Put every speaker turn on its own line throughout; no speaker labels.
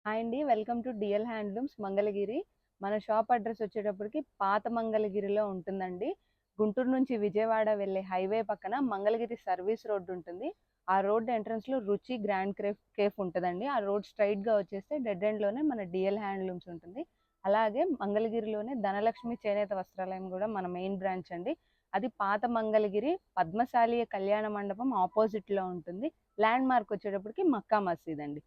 Hi అండి. Welcome to DL handlooms Mangalagiri. మన shop address వచ్చేటప్పటికి పాత మంగళగిరిలో ఉంటుందండి. గుంటూరు నుంచి విజయవాడ వెళ్ళే హైవే పక్కన మంగళగిరి సర్వీస్ రోడ్ ఉంటుంది. ఆ రోడ్ ఎంట్రన్స్‌లో రుచి గ్రాండ్ కేఫ్ ఉంటదండి. ఆ రోడ్ స్ట్రెయిట్‌గా వచ్చేస్తే డెడ్ ఎండ్‌లోనే మన డిఎల్ హ్యాండ్లూమ్స్ ఉంటుంది. అలాగే మంగళగిరిలోనే ధనలక్ష్మి చేనేత వస్త్రాలయం కూడా మన మెయిన్ బ్రాంచ్ అండి. అది పాత మంగళగిరి పద్మశాలి కళ్యాణ మండపం ఆపోజిట్‌లో ఉంటుంది. ల్యాండ్ మార్క్ వచ్చేటప్పటికి మక్కా మసీద్ అండి.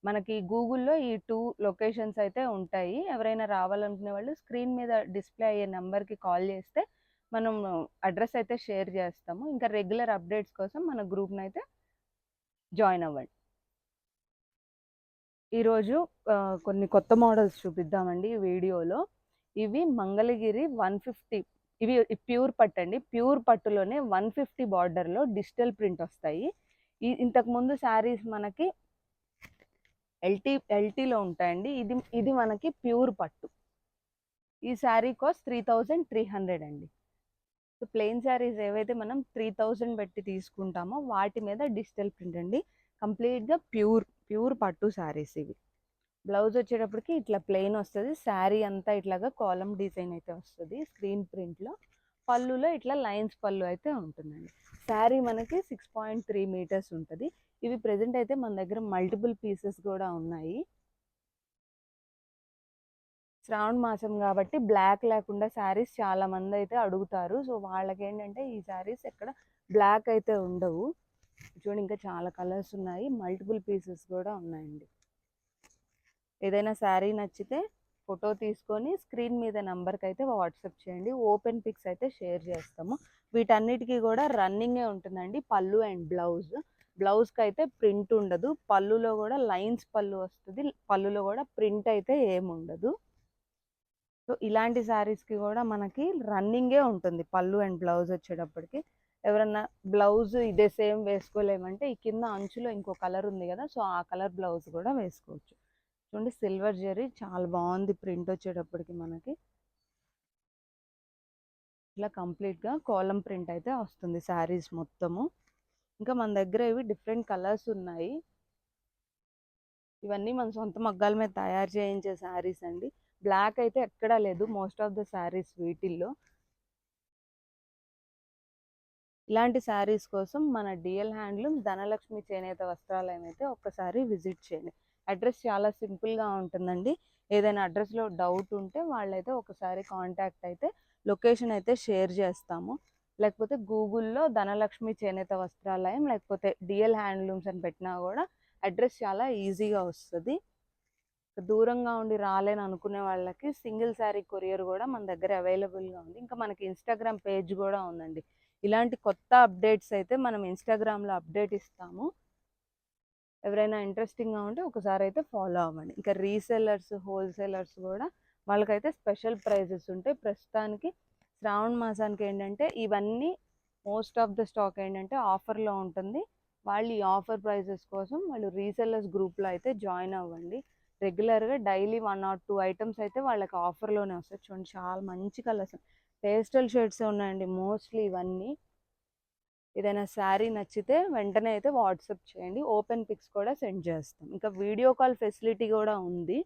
మనకి గూగుల్‌లో ఈ 2 లొకేషన్స్ అయితే ఉంటాయి. ఎవరైనా రావాలనుకునే వాళ్ళు స్క్రీన్ మీద డిస్‌ప్లే అయ్యే నంబర్‌కి కాల్ చేస్తే మనం అడ్రెస్ అయితే షేర్ చేస్తాము. ఇంకా రెగ్యులర్ అప్డేట్స్ కోసం మన గ్రూప్‌నైతే జాయిన్ అవ్వండి. ఈరోజు కొన్ని కొత్త మోడల్స్ చూపిద్దామండి ఈ వీడియోలో. ఇవి మంగళగిరి 150, ఇవి ప్యూర్ పట్టు అండి. ప్యూర్ పట్టులోనే 150 బార్డర్‌లో డిజిటల్ ప్రింట్ వస్తాయి. ఇంతకుముందు శారీస్ మనకి ఎల్టీలో ఉంటాయండి. ఇది ఇది మనకి ప్యూర్ పట్టు. ఈ శారీ కాస్ట్ 3300 అండి. సో ప్లెయిన్ శారీస్ ఏవైతే మనం 3000 పెట్టి తీసుకుంటామో వాటి మీద డిజిటల్ ప్రింట్ అండి. కంప్లీట్గా ప్యూర్ పట్టు శారీస్ ఇవి. బ్లౌజ్ వచ్చేటప్పటికి ఇట్లా ప్లెయిన్ వస్తుంది. శారీ అంతా ఇట్లాగా కాలమ్ డిజైన్ అయితే వస్తుంది స్క్రీన్ ప్రింట్లో. పళ్ళులో ఇట్లా లైన్స్ పళ్ళు అయితే ఉంటుందండి. శారీ మనకి 6.3 మీటర్స్ ఉంటుంది. ఇవి ప్రెజెంట్ అయితే మన దగ్గర మల్టిపుల్ పీసెస్ కూడా ఉన్నాయి. శ్రావణ మాసం కాబట్టి బ్లాక్ లేకుండా శారీస్ చాలా మంది అయితే అడుగుతారు. సో వాళ్ళకి ఏంటంటే ఈ శారీస్ ఎక్కడ బ్లాక్ అయితే ఉండవు. చూడండి, ఇంకా చాలా కలర్స్ ఉన్నాయి, మల్టిపుల్ పీసెస్ కూడా ఉన్నాయండి. ఏదైనా శారీ నచ్చితే ఫోటో తీసుకొని స్క్రీన్ మీద నెంబర్కి అయితే వాట్సాప్ చేయండి. ఓపెన్ పిక్స్ అయితే షేర్ చేస్తాము. వీటన్నిటికీ కూడా రన్నింగే ఉంటుందండి పళ్ళు అండ్ బ్లౌజ్. బ్లౌజ్కి అయితే ప్రింట్ ఉండదు. పళ్ళులో కూడా లైన్స్ పళ్ళు వస్తుంది. పళ్ళులో కూడా ప్రింట్ అయితే ఏముండదు. సో ఇలాంటి శారీస్కి కూడా మనకి రన్నింగే ఉంటుంది పళ్ళు అండ్ బ్లౌజ్ వచ్చేటప్పటికి. ఎవరన్నా బ్లౌజ్ ఇదే సేమ్ వేసుకోలేమంటే ఈ కింద అంచులో ఇంకో కలర్ ఉంది కదా, సో ఆ కలర్ బ్లౌజ్ కూడా వేసుకోవచ్చు. చూడండి, సిల్వర్ జరీ చాలా బాగుంది ప్రింట్ వచ్చేటప్పటికి మనకి. ఇలా కంప్లీట్గా కాలం ప్రింట్ అయితే వస్తుంది శారీస్ మొత్తము. ఇంకా మన దగ్గర ఇవి డిఫరెంట్ కలర్స్ ఉన్నాయి. ఇవన్నీ మన సొంత మగ్గాల మీద తయారు చేయించే శారీస్ అండి. బ్లాక్ అయితే ఎక్కడా లేదు మోస్ట్ ఆఫ్ ద శారీస్ వీటిల్లో. ఇలాంటి శారీస్ కోసం మన డిఎల్ హ్యాండ్లూమ్ ధనలక్ష్మి చేనేత వస్త్రాలయం అయితే ఒక్కసారి విజిట్ చేయండి. అడ్రస్ చాలా సింపుల్గా ఉంటుందండి. ఏదైనా అడ్రస్లో డౌట్ ఉంటే వాళ్ళైతే ఒకసారి కాంటాక్ట్ అయితే లొకేషన్ అయితే షేర్ చేస్తాము. లేకపోతే గూగుల్లో ధనలక్ష్మి చేనేత వస్త్రాలయం లేకపోతే డిఎల్ హ్యాండ్లూమ్స్ అని పెట్టినా కూడా అడ్రస్ చాలా ఈజీగా వస్తుంది. దూరంగా ఉండి రాలేని అనుకునే వాళ్ళకి సింగిల్ శారీ కొరియర్ కూడా మన దగ్గర అవైలబుల్గా ఉంది. ఇంకా మనకి ఇన్స్టాగ్రామ్ పేజ్ కూడా ఉందండి. ఇలాంటి కొత్త అప్డేట్స్ అయితే మనం ఇన్స్టాగ్రామ్లో అప్డేట్ ఇస్తాము. ఎవరైనా ఇంట్రెస్టింగ్గా ఉంటే ఒకసారి అయితే ఫాలో అవ్వండి. ఇంకా రీసెల్లర్స్ హోల్సేలర్స్ కూడా వాళ్ళకైతే స్పెషల్ ప్రైజెస్ ఉంటాయి. ప్రస్తుతానికి శ్రావణ మాసానికి ఏంటంటే ఇవన్నీ మోస్ట్ ఆఫ్ ద స్టాక్ ఏంటంటే ఆఫర్లో ఉంటుంది. వాళ్ళు ఈ ఆఫర్ ప్రైజెస్ కోసం వాళ్ళు రీసెల్లర్స్ గ్రూప్లో అయితే జాయిన్ అవ్వండి. రెగ్యులర్గా డైలీ 1 or 2 ఐటమ్స్ అయితే వాళ్ళకి ఆఫర్లోనే వస్తాయి. చూడండి, చాలా మంచి కలర్స్, పేస్టల్ షేడ్స్ ఉన్నాయండి మోస్ట్లీ ఇవన్నీ. ఏదైనా శారీ నచ్చితే వెంటనే అయితే వాట్సాప్ చేయండి. ఓపెన్ పిక్స్ కూడా సెండ్ చేస్తాం. ఇంకా వీడియో కాల్ ఫెసిలిటీ కూడా ఉంది.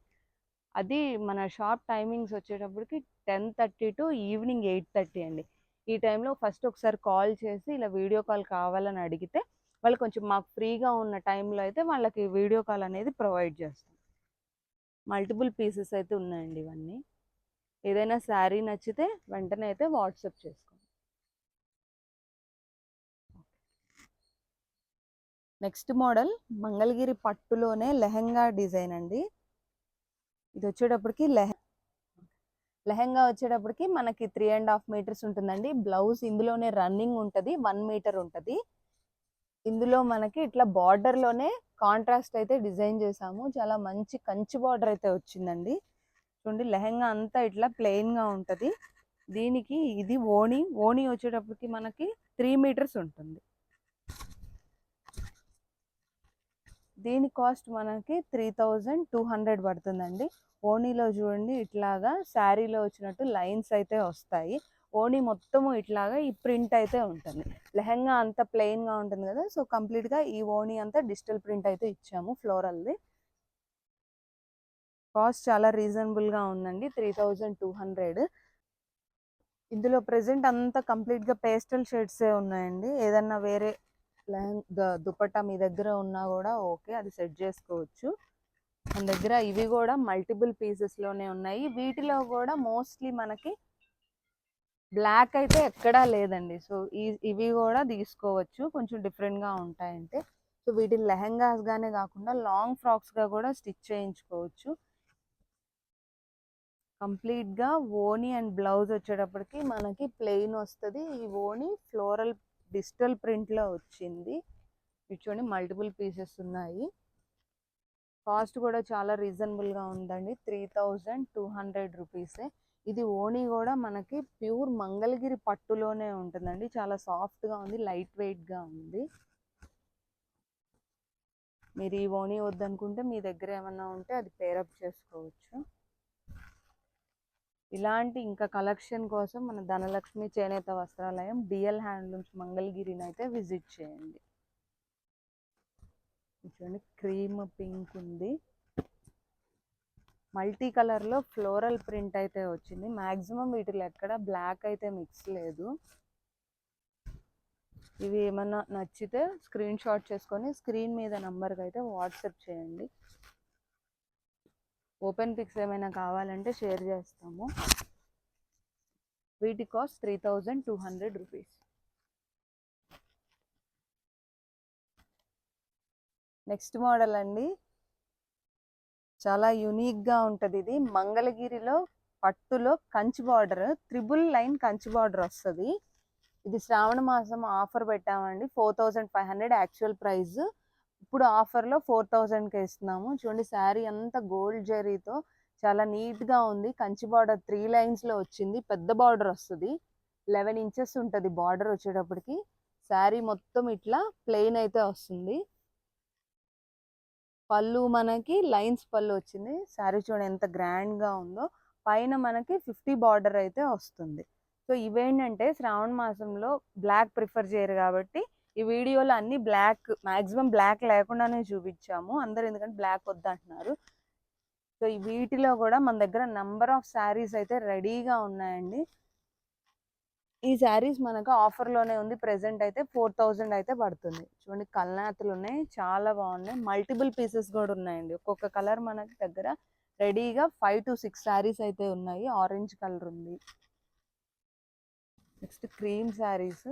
అది మన షాప్ టైమింగ్స్ వచ్చేటప్పటికి 10:30 టు ఈవినింగ్ 8:30 అండి. ఈ టైంలో ఫస్ట్ ఒకసారి కాల్ చేసి ఇలా వీడియో కాల్ కావాలని అడిగితే వాళ్ళు కొంచెం మాకు ఫ్రీగా ఉన్న టైంలో అయితే వాళ్ళకి వీడియో కాల్ అనేది ప్రొవైడ్ చేస్తాం. మల్టిపుల్ పీసెస్ అయితే ఉన్నాయండి ఇవన్నీ. ఏదైనా శారీ నచ్చితే వెంటనే అయితే వాట్సాప్ చేసుకోండి. నెక్స్ట్ మోడల్ మంగళగిరి పట్టులోనే లెహంగా డిజైన్ అండి. ఇది వచ్చేటప్పటికి లెహంగా వచ్చేటప్పటికి మనకి 3.5 మీటర్స్ ఉంటుందండి. బ్లౌజ్ ఇందులోనే రన్నింగ్ ఉంటుంది, 1 మీటర్ ఉంటుంది. ఇందులో మనకి ఇట్లా బార్డర్లోనే కాంట్రాస్ట్ అయితే డిజైన్ చేసాము. చాలా మంచి కంచి బార్డర్ అయితే వచ్చిందండి. చూడండి, లెహంగా అంతా ఇట్లా ప్లెయిన్గా ఉంటుంది. దీనికి ఇది ఓణి వచ్చేటప్పటికి మనకి 3 మీటర్స్ ఉంటుంది. దీని కాస్ట్ మనకి 3200 పడుతుందండి. ఓణీలో చూడండి ఇట్లాగా శారీలో వచ్చినట్టు లైన్స్ అయితే వస్తాయి. ఓణీ మొత్తము ఇట్లాగా ఈ ప్రింట్ అయితే ఉంటుంది. లెహంగా అంతా ప్లెయిన్గా ఉంటుంది కదా, సో కంప్లీట్గా ఈ ఓణీ అంతా డిజిటల్ ప్రింట్ అయితే ఇచ్చాము ఫ్లోరల్ది. కాస్ట్ చాలా రీజనబుల్గా ఉందండి, 3200. ఇందులో ప్రెజెంట్ అంతా కంప్లీట్గా పేస్టల్ షేడ్సే ఉన్నాయండి. ఏదన్నా వేరే దుపట్టా మీ దగ్గర ఉన్నా కూడా ఓకే, అది సెట్ చేసుకోవచ్చు. మన దగ్గర ఇవి కూడా మల్టిపుల్ పీసెస్లోనే ఉన్నాయి. వీటిలో కూడా మోస్ట్లీ మనకి బ్లాక్ అయితే ఎక్కడా లేదండి. సో ఇవి కూడా తీసుకోవచ్చు, కొంచెం డిఫరెంట్గా ఉంటాయంటే. సో వీటిని లెహెంగాస్గానే కాకుండా లాంగ్ ఫ్రాక్స్గా కూడా స్టిచ్ చేయించుకోవచ్చు. కంప్లీట్గా ఓనీ అండ్ బ్లౌజ్ వచ్చేటప్పటికి మనకి ప్లెయిన్ వస్తుంది. ఈ ఓనీ ఫ్లోరల్ డిజిటల్ ప్రింట్లో వచ్చింది. చూడండి మల్టిపుల్ పీసెస్ ఉన్నాయి. కాస్ట్ కూడా చాలా రీజనబుల్గా ఉందండి, 3200 రూపీసే. ఇది ఓనీ కూడా మనకి ప్యూర్ మంగళగిరి పట్టులోనే ఉంటుందండి. చాలా సాఫ్ట్గా ఉంది, లైట్ వెయిట్గా ఉంది. మీరు ఈ ఓనీ వద్దనుకుంటే మీ దగ్గర ఏమన్నా ఉంటే అది పేరప్ చేసుకోవచ్చు. ఇలాంటి ఇంకా కలెక్షన్ కోసం మన ధనలక్ష్మి చేనేత వస్త్రాలయం డిఎల్ హ్యాండ్లూమ్స్ మంగళగిరిని అయితే విజిట్ చేయండి. చూడండి క్రీమ్ పింక్ ఉంది, మల్టీ కలర్లో ఫ్లోరల్ ప్రింట్ అయితే వచ్చింది. మ్యాక్సిమం వీటిలో ఎక్కడ బ్లాక్ అయితే మిక్స్ లేదు. ఇవి ఏమన్నా నచ్చితే స్క్రీన్ షాట్ చేసుకొని స్క్రీన్ మీద నంబర్కి అయితే వాట్సాప్ చేయండి. ఓపెన్ పిక్స్ ఏమైనా కావాలంటే షేర్ చేస్తాము. వీటి కాస్ట్ 3200 రూపీస్. నెక్స్ట్ మోడల్ అండి, చాలా యూనిక్గా ఉంటుంది. ఇది మంగళగిరిలో పట్టులో Kanchi border, triple line Kanchi border వస్తుంది. ఇది శ్రావణ మాసం ఆఫర్ పెట్టామండి, 4500 యాక్చువల్ ప్రైస్. ఇప్పుడు ఆఫర్లో 4000కి ఇస్తున్నాము. చూడండి శారీ అంతా గోల్డ్ జరీతో చాలా నీట్గా ఉంది. కంచి బార్డర్ 3 లైన్స్లో వచ్చింది. పెద్ద బార్డర్ వస్తుంది, 11 ఇంచెస్ ఉంటుంది బార్డర్ వచ్చేటప్పటికి. శారీ మొత్తం ఇట్లా ప్లెయిన్ అయితే వస్తుంది. పళ్ళు మనకి లైన్స్ పళ్ళు వచ్చింది. శారీ చూడండి ఎంత గ్రాండ్గా ఉందో. పైన మనకి 50 బార్డర్ అయితే వస్తుంది. సో ఇవేంటంటే శ్రావణ మాసంలో బ్లాక్ ప్రిఫర్ చేయరు కాబట్టి ఈ వీడియోలో అన్ని బ్లాక్, మ్యాక్సిమం బ్లాక్ లేకుండానే చూపించాము అందరు, ఎందుకంటే బ్లాక్ వద్దంటున్నారు. సో ఈ వీటిలో కూడా మన దగ్గర నెంబర్ ఆఫ్ శారీస్ అయితే రెడీగా ఉన్నాయండి. ఈ శారీస్ మనకు ఆఫర్లోనే ఉంది, ప్రెసెంట్ అయితే 4000 అయితే పడుతుంది. చూడండి కల్నాతులు ఉన్నాయి, చాలా బాగున్నాయి. మల్టిపుల్ పీసెస్ కూడా ఉన్నాయండి. ఒక్కొక్క కలర్ మనకి దగ్గర రెడీగా 5 to 6 శారీస్ అయితే ఉన్నాయి. ఆరెంజ్ కలర్ ఉంది. Next cream saris.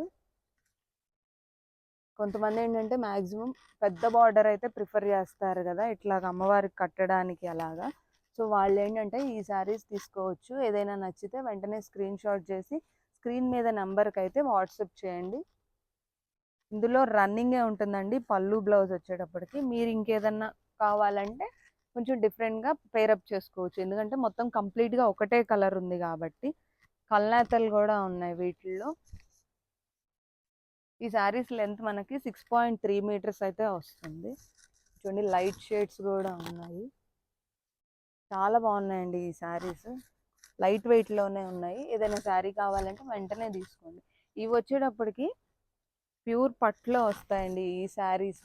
కొంతమంది ఏంటంటే మ్యాక్సిమం పెద్ద బార్డర్ అయితే ప్రిఫర్ చేస్తారు కదా, ఇట్లాగ అమ్మవారికి కట్టడానికి అలాగా. సో వాళ్ళు ఏంటంటే ఈ శారీస్ తీసుకోవచ్చు. ఏదైనా నచ్చితే వెంటనే స్క్రీన్ షాట్ చేసి స్క్రీన్ మీద నెంబర్కి అయితే వాట్సాప్ చేయండి. ఇందులో రన్నింగే ఉంటుందండి పళ్ళు బ్లౌజ్ వచ్చేటప్పటికి. మీరు ఇంకేదన్నా కావాలంటే కొంచెం డిఫరెంట్గా పేరప్ చేసుకోవచ్చు, ఎందుకంటే మొత్తం కంప్లీట్గా ఒకటే కలర్ ఉంది కాబట్టి. కల్నేతలు కూడా ఉన్నాయి వీటిల్లో. ఈ శారీస్ లెంత్ మనకి 6.3 మీటర్స్ అయితే వస్తుంది. చూడండి లైట్ షేడ్స్ కూడా ఉన్నాయి, చాలా బాగున్నాయండి ఈ శారీస్. లైట్ వెయిట్లోనే ఉన్నాయి. ఏదైనా శారీ కావాలంటే వెంటనే తీసుకోండి. ఇవి వచ్చేటప్పటికి ప్యూర్ పట్టులో వస్తాయండి ఈ శారీస్.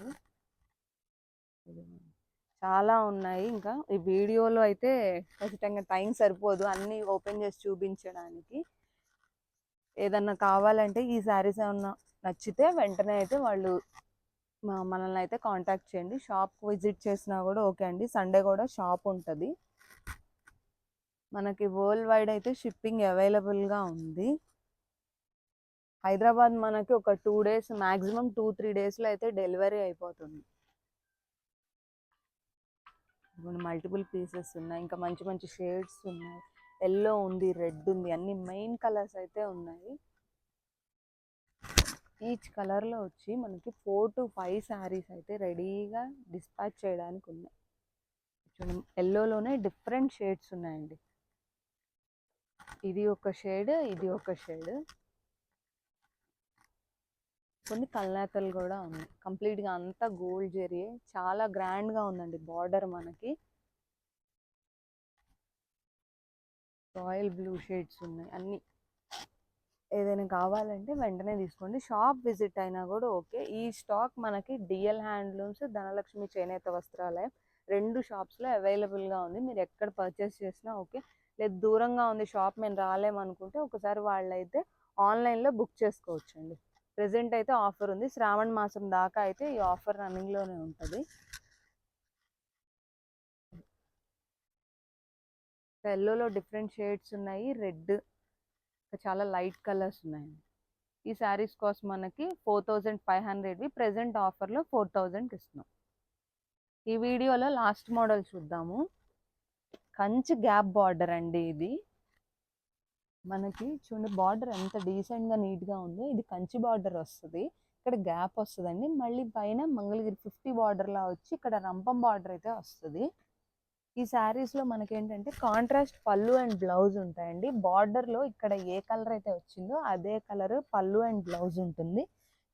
చాలా ఉన్నాయి, ఇంకా ఈ వీడియోలో అయితే ఖచ్చితంగా టైం సరిపోదు అన్నీ ఓపెన్ చేసి చూపించడానికి. ఏదన్నా కావాలంటే ఈ శారీస్ ఏమన్నా నచ్చితే వెంటనే అయితే వాళ్ళు మనల్ని అయితే కాంటాక్ట్ చేయండి. షాప్కి విజిట్ చేసినా కూడా ఓకే అండి, సండే కూడా షాప్ ఉంటుంది. మనకి వరల్డ్ వైడ్ అయితే షిప్పింగ్ అవైలబుల్గా ఉంది. హైదరాబాద్ మనకి ఒక 2 days, మ్యాక్సిమం 2-3 daysలో అయితే డెలివరీ అయిపోతుంది. మల్టిపుల్ పీసెస్ ఉన్నాయి, ఇంకా మంచి మంచి షేడ్స్ ఉన్నాయి. ఎల్లో ఉంది, రెడ్ ఉంది, అన్ని మెయిన్ కలర్స్ అయితే ఉన్నాయి. ఈచ్ కలర్లో వచ్చి మనకి 4 to 5 శారీస్ అయితే రెడీగా డిస్పాచ్ చేయడానికి ఉన్నాయి. చూడండి ఎల్లోలోనే డిఫరెంట్ షేడ్స్ ఉన్నాయండి. ఇది ఒక షేడ్, ఇది ఒక షేడ్. కొన్ని కల్నేతలు కూడా ఉన్నాయి. కంప్లీట్గా అంతా గోల్డ్ జరీ, చాలా గ్రాండ్గా ఉందండి బార్డర్ మనకి. రాయల్ బ్లూ షేడ్స్ ఉన్నాయి అన్నీ. ఏదైనా కావాలంటే వెంటనే తీసుకోండి, షాప్ విజిట్ అయినా కూడా ఓకే. ఈ స్టాక్ మనకి డిఎల్ హ్యాండ్లూమ్స్ ధనలక్ష్మి చేనేత వస్త్రాలయం 2 షాప్స్‌లో అవైలబుల్‌గా ఉంది. మీరు ఎక్కడ పర్చేస్ చేసినా ఓకే. లేదు దూరంగా ఉంది షాప్ మేము రాలేమనుకుంటే ఒకసారి వాళ్ళైతే ఆన్‌లైన్‌లో బుక్ చేసుకోవచ్చండి. ప్రెజెంట్ అయితే ఆఫర్ ఉంది. శ్రావణ మాసం దాకా అయితే ఈ ఆఫర్ రన్నింగ్‌లోనే ఉంటది. యెల్లోలో డిఫరెంట్ షేడ్స్ ఉన్నాయి. రెడ్ చాలా లైట్ కలర్స్ ఉన్నాయండి. ఈ శారీస్ కాస్ట్ మనకి 4500వి ప్రెజెంట్ ఆఫర్‌లో 4000కి ఇస్తున్నాం. ఈ వీడియోలో లాస్ట్ మోడల్ చూద్దాము. కంచి గ్యాప్ బార్డర్ అండి ఇది. మనకి చూడండి బార్డర్ ఎంత డీసెంట్‌గా నీట్‌గా ఉందో. ఇది కంచి బార్డర్ వస్తది. ఇక్కడ గ్యాప్ వస్తదండి. మళ్ళీ పైన మంగళగిరి 50 బార్డర్‌లా వచ్చి ఇక్కడ రంపం బార్డర్ అయితే వస్తది. ఈ శారీస్‌లో మనకేంటంటే కాంట్రాస్ట్ పళ్ళు అండ్ బ్లౌజ్ ఉంటాయండి. బార్డర్‌లో ఇక్కడ ఏ కలర్ అయితే వచ్చిందో అదే కలర్ పళ్ళు అండ్ బ్లౌజ్ ఉంటుంది.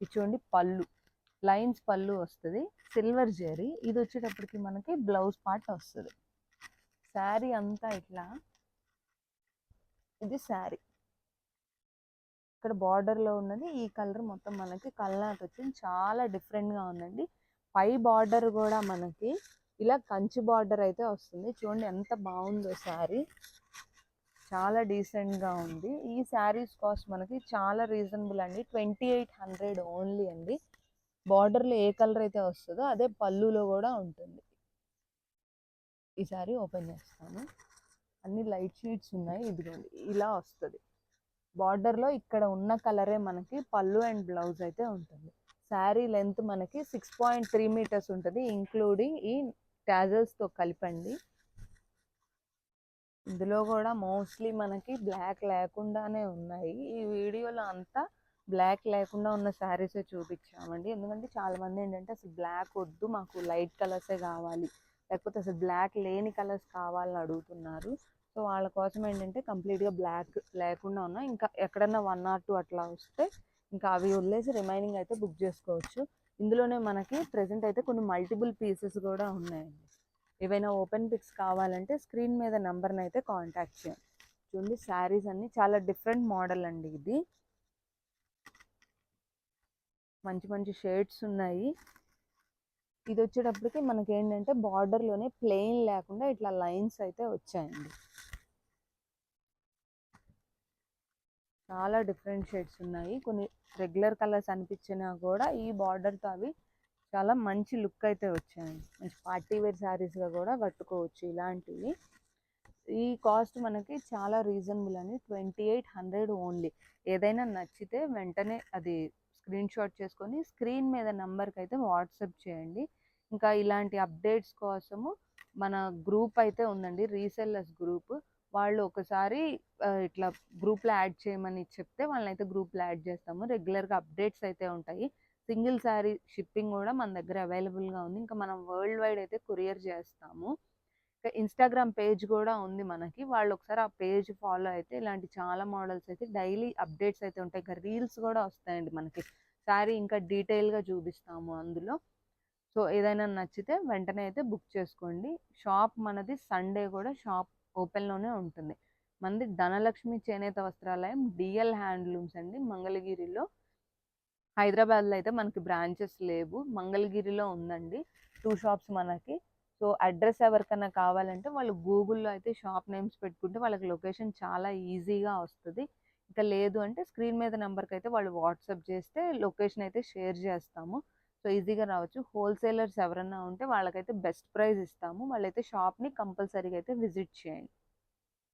ఇది చూడండి పళ్ళు. లైన్స్ పళ్ళు వస్తది. సిల్వర్ జరీ. ఇది వచ్చేటప్పటికి మనకి బ్లౌజ్ పార్ట్ వస్తది. శారీ అంతా ఇట్లా ఇది శారీ. ఇక్కడ బార్డర్‌లో ఉన్నది ఈ కలర్ మొత్తం మనకి కల్నాథ్ వచ్చింది. చాలా డిఫరెంట్‌గా ఉందండి. పై బార్డర్ కూడా మనకి ఇలా కంచి బార్డర్ అయితే వస్తుంది. చూడండి ఎంత బాగుందో శారీ. చాలా డీసెంట్‌గా ఉంది. ఈ శారీస్ కాస్ట్ మనకి చాలా రీజనబుల్ అండి. 2800 ఓన్లీ అండి. బార్డర్‌లో ఏ కలర్ అయితే వస్తుందో అదే పళ్ళులో కూడా ఉంటుంది. ఈ శారీ ఓపెన్ చేస్తాను. అన్ని లైట్ షీడ్స్ ఉన్నాయి. ఇదిగోండి ఇలా వస్తుంది. బార్డర్‌లో ఇక్కడ ఉన్న కలరే మనకి పళ్ళు అండ్ బ్లౌజ్ అయితే ఉంటుంది. శారీ లెంత్ మనకి 6.3 మీటర్స్ ఉంటుంది. ఇంక్లూడింగ్ ఈ టాజల్స్‌తో కలిపండి. ఇందులో కూడా మోస్ట్లీ మనకి బ్లాక్ లేకుండానే ఉన్నాయి. ఈ వీడియోలో అంతా బ్లాక్ లేకుండా ఉన్న శారీసే చూపించామండి. ఎందుకంటే చాలామంది ఏంటంటే అసలు బ్లాక్ వద్దు మాకు లైట్ కలర్సే కావాలి, లేకపోతే అసలు బ్లాక్ లేని కలర్స్ కావాలని అడుగుతున్నారు. సో వాళ్ళ కోసం ఏంటంటే కంప్లీట్గా బ్లాక్ లేకుండా ఉన్నాయి. ఇంకా ఎక్కడన్నా 1 or 2 అట్లా వస్తే ఇంకా అవి వదిలేసి రిమైనింగ్ అయితే బుక్ చేసుకోవచ్చు. ఇందులోనే మనకి ప్రెజెంట్ అయితే కొన్ని మల్టిపుల్ పీసెస్ కూడా ఉన్నాయండి. ఏవైనా ఓపెన్ పిక్స్ కావాలంటే స్క్రీన్ మీద నెంబర్ని అయితే కాంటాక్ట్ చేయండి. చూడండి శారీస్ అన్ని చాలా డిఫరెంట్ మోడల్ అండి. ఇది మంచి మంచి షేడ్స్ ఉన్నాయి. ఇది వచ్చేటప్పటికి మనకి ఏంటంటే బార్డర్లోనే ప్లెయిన్ లేకుండా ఇట్లా లైన్స్ అయితే వచ్చాయండి. చాలా డిఫరెంట్ షేడ్స్ ఉన్నాయి. కొన్ని రెగ్యులర్ కలర్స్ అనిపించినా కూడా ఈ బార్డర్తో అవి చాలా మంచి లుక్ అయితే వచ్చాయండి. మంచి పార్టీ వేర్ శారీస్గా కూడా కట్టుకోవచ్చు ఇలాంటివి. ఈ కాస్ట్ మనకి చాలా రీజనబుల్ అండి. 2800 ఓన్లీ. ఏదైనా నచ్చితే వెంటనే అది స్క్రీన్ షాట్ చేసుకొని స్క్రీన్ మీద నెంబర్కి అయితే వాట్సాప్ చేయండి. ఇంకా ఇలాంటి అప్డేట్స్ కోసము మన గ్రూప్ అయితే ఉందండి, రీసెల్లర్స్ గ్రూప్. వాళ్ళు ఒకసారి ఇట్లా గ్రూప్లో యాడ్ చేయమని చెప్తే వాళ్ళని అయితే గ్రూప్లో యాడ్ చేస్తాము. రెగ్యులర్గా అప్డేట్స్ అయితే ఉంటాయి. సింగిల్ శారీ షిప్పింగ్ కూడా మన దగ్గర అవైలబుల్గా ఉంది. ఇంకా మనం వరల్డ్ వైడ్ అయితే కొరియర్ చేస్తాము. ఇన్స్టాగ్రామ్ పేజ్ కూడా ఉంది మనకి. వాళ్ళు ఒకసారి ఆ పేజ్ ఫాలో అయితే ఇలాంటి చాలా మోడల్స్ అయితే డైలీ అప్డేట్స్ అయితే ఉంటాయి. ఇంకా రీల్స్ కూడా వస్తాయండి మనకి. శారీ ఇంకా డీటెయిల్గా చూపిస్తాము అందులో. సో ఏదైనా నచ్చితే వెంటనే అయితే బుక్ చేసుకోండి. షాప్ మనది సండే కూడా షాప్ ఓపెన్లోనే ఉంటుంది. మనది ధనలక్ష్మి చేనేత వస్త్రాలయం డిఎల్ హ్యాండ్లూమ్స్ అండి, మంగళగిరిలో. హైదరాబాద్లో అయితే మనకి బ్రాంచెస్ లేవు. మంగళగిరిలో ఉందండి 2 షాప్స్ మనకి. సో అడ్రస్ ఎవరికైనా కావాలంటే వాళ్ళు గూగుల్లో అయితే షాప్ నేమ్స్ పెట్టుకుంటే వాళ్ళకి లొకేషన్ చాలా ఈజీగా వస్తుంది. ఇంకా లేదు అంటే స్క్రీన్ మీద నెంబర్కి అయితే వాళ్ళు వాట్సాప్ చేస్తే లొకేషన్ అయితే షేర్ చేస్తాము. సో ఈజీగా రావచ్చు. హోల్సేలర్స్ ఎవరన్నా ఉంటే వాళ్ళకైతే బెస్ట్ ప్రైస్ ఇస్తాము. వాళ్ళైతే షాప్ని కంపల్సరీగా అయితే విజిట్ చేయండి.